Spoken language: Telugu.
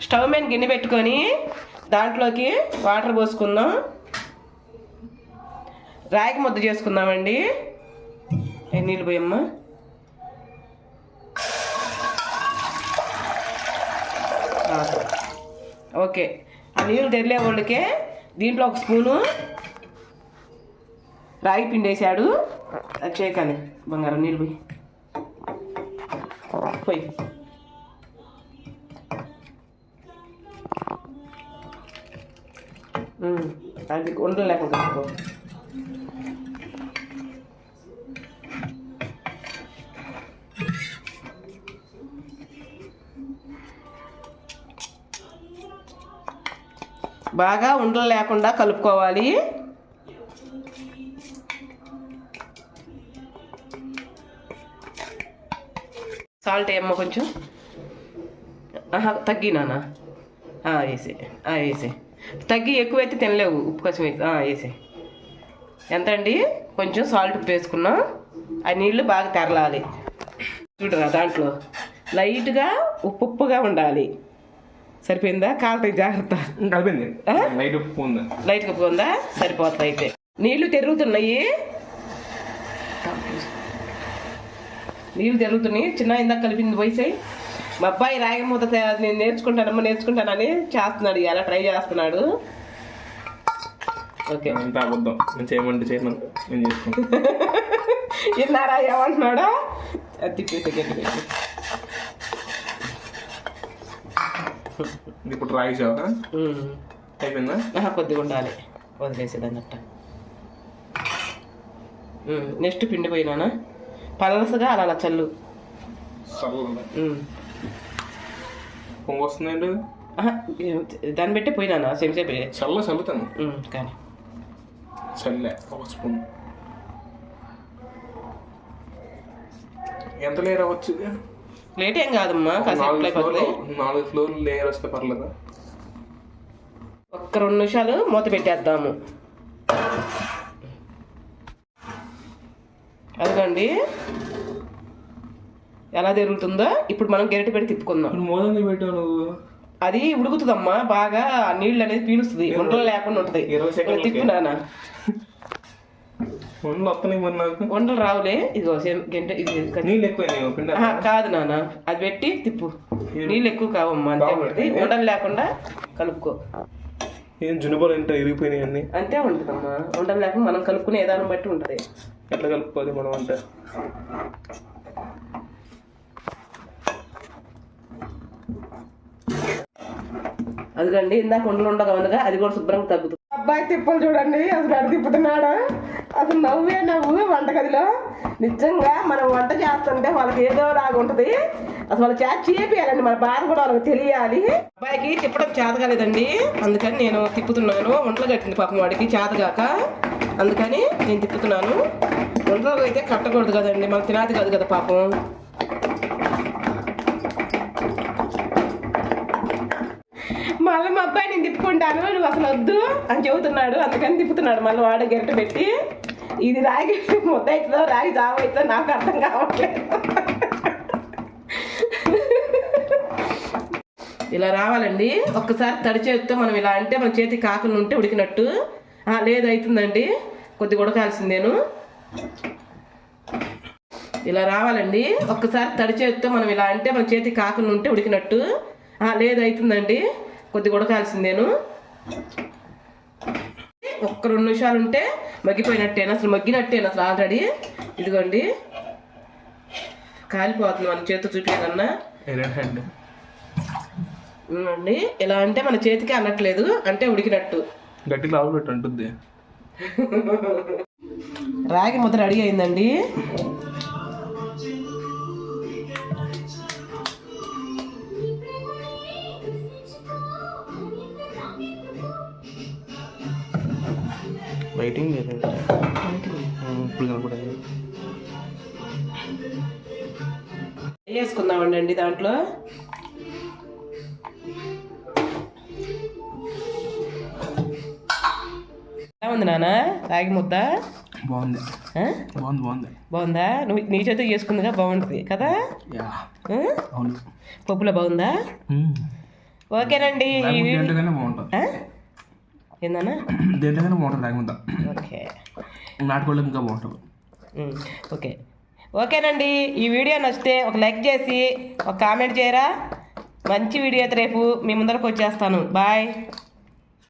స్టవ్ మీద గిన్నె పెట్టుకొని దాంట్లోకి వాటర్ పోసుకుందాం. రాగి ముద్ద చేసుకుందామండి. నీళ్ళు పోయమ్మా. ఓకే, ఆ నీళ్ళు తెరిలే వాళ్ళకే దీంట్లో ఒక స్పూను రాగి పిండి వేసాడు. అది చేయకాని బంగారం నీళ్ళు పోయి అది ఉండలు లేకుండా కలుపుకో. బాగా ఉండలు లేకుండా కలుపుకోవాలి. సాల్ట్ ఏమో కొంచెం తగ్గినానా వేసే తగ్గి ఎక్కువైతే తినలేవు, ఉప్పు కొంచెం వేసే. ఎంత అండి? కొంచెం సాల్ట్ ఉప్పు వేసుకున్నాం. ఆ నీళ్ళు బాగా తెరలాలి. చూడరా, దాంట్లో లైట్గా ఉప్పుగా ఉండాలి. సరిపోయిందా? కాలుతాయి, జాగ్రత్త. లైట్గా ఉప్పు ఉందా? సరిపోతుంది. అయితే నీళ్లు తిరుగుతున్నాయి, చిన్న ఇందాక కలిపింది పోయిసాయి. మా అబ్బాయి రాగి ముద్ద నేను నేర్చుకుంటానని చేస్తున్నాడు, ఇలా ట్రై చేస్తున్నాడు. ఓకే, విన్నారా ఏమంటున్నాడా? అది తిప్పేసి గట్టి ఇప్పుడు రాగి అయిపోయిందా? కొద్దిగా ఉండాలి, వదిలేసేది అన్నట్ట. నెక్స్ట్ పిండి పోయినానా పలసగా అలా చల్లు. వస్తుందండి దాన్ని బట్టి పోయినానా సేపు చల్లుతాను కానీ చల్లే ఒక స్పూన్. ఎంత లేయర్ అవ్వచ్చు? లేట్ ఏం కాదమ్మా, కాసేపు 4 ఫ్లోర్లు లేయర్ వస్తే పర్లేదా? ఒక్క 2 నిమిషాలు మూత పెట్టేద్దాము. అదిగండి ఎలా తిరుగుతుందో. ఇప్పుడు మనం గెరటి పెట్టి తిప్పుకుందాం. అది ఉడుకుతుందమ్మా, బాగా నీళ్ళు అనేది పీలుస్తుంది, ఉండలు లేకుండా ఉంటుంది. తిప్పునానా ఉండలు రావులే. ఇదిగో గంట కాదు నాన్న, అది పెట్టి తిప్పు. నీళ్ళు ఎక్కువ కావమ్మా, అంతే ఉంటుంది. ఉండలు లేకుండా కలుపుకో. ఏం జునుబలు అంటే ఇరిగిపోయినాయి అంతే ఉంటుందమ్మా. ఉండలు లేకుండా మనం కలుపుకునే ఏదాన్ని బట్టి ఉంటుంది. ఎట్లా కలుపుకోవాలి మనం అంటే? అదిగండి ఇందాక ఉండగా ఉండగా అది కూడా శుభ్రంగా తగ్గుతుంది. అబ్బాయి తిప్పలు చూడండి, అసలు అడు తిప్పుతున్నాడు. అసలు నవ్వు వంటగదిలో. నిజంగా మనం వంట చేస్తుంటే వాళ్ళకి ఏదో లాగా ఉంటుంది. అసలు వాళ్ళు చేపియాలండి, మన బాధ కూడా వాళ్ళకి తెలియాలి. అబ్బాయికి తిప్పడం చేత కాలేదండి, అందుకని నేను తిప్పుతున్నాను. వంటలు కట్టింది పాపం వాడికి చేతగాక, అందుకని నేను తిప్పుతున్నాను. వంటలు అయితే కట్టకూడదు కదండి, మనకు తినాది కాదు కదా పాపం. మళ్ళీ మా అబ్బాయి నేను తిప్పుకుంటాను, నువ్వు అసలు వద్దు అని చెబుతున్నాడు, అందుకని తిప్పుతున్నాడు. మళ్ళీ వాడే గెరట పెట్టి. ఇది రాగి ముద్ద అవుతుందో రాగి జావ అవుతుందో నాకు అర్థం కావట్లేదు. ఇలా రావాలండి. ఒక్కసారి తడి చేతితో మనం ఇలా అంటే మన చేతికి కాకుండా ఉంటే ఉడికినట్టు. లేదు అవుతుందండి, కొద్దిగా ఉడకాల్సిందేను. ఇలా రావాలండి. ఒక్కసారి తడి చేతితో మనం ఇలా అంటే మన చేతికి కాకుండా ఉంటే ఉడికినట్టు. లేదు అవుతుందండి, కొద్దిగా ఉడకాల్సిందేను. ఒక్క 2 నిమిషాలు ఉంటే మగ్గిపోయినట్టేనా, అసలు మగ్గినట్టేనా అసలు ఆల్రెడీ. ఇదిగోండి కాలిపోతుంది మన చేతితో చూపించకన్నా అండి. ఇలా అంటే మన చేతికి అనట్లేదు, అంటే ఉడికినట్టు. గట్టి లావు పెట్టు అంటుంది. రాగి ముద్ద రెడీ అయిందండి. లైటింగ్ లేదు ఇప్పుడు కనపడదు. వేసుకుందామండి దాంట్లో. ఎలా ఉంది నాన్న రాగి ముద్ద? బాగుంది. బాగుందా? నువ్వు నీ చేతితో చేసుకుందిగా, బాగుంటుంది కదా? పప్పులో బాగుందా? ఓకేనండి దేంట్లోకైనా బాగుంటుంది. ఏందన్నా దేంట్లోకైనా బాగుంటుంది రాగి ముద్ద. ఓకే నాటుకోళ్ళు ఇంకా బాగుంటుంది. ఓకే ఓకేనండి. ఈ వీడియో నచ్చితే ఒక లైక్ చేసి ఒక కామెంట్ చేయరా. మంచి వీడియో అయితే రేపు మీ ముందరకు వచ్చేస్తాను. బాయ్.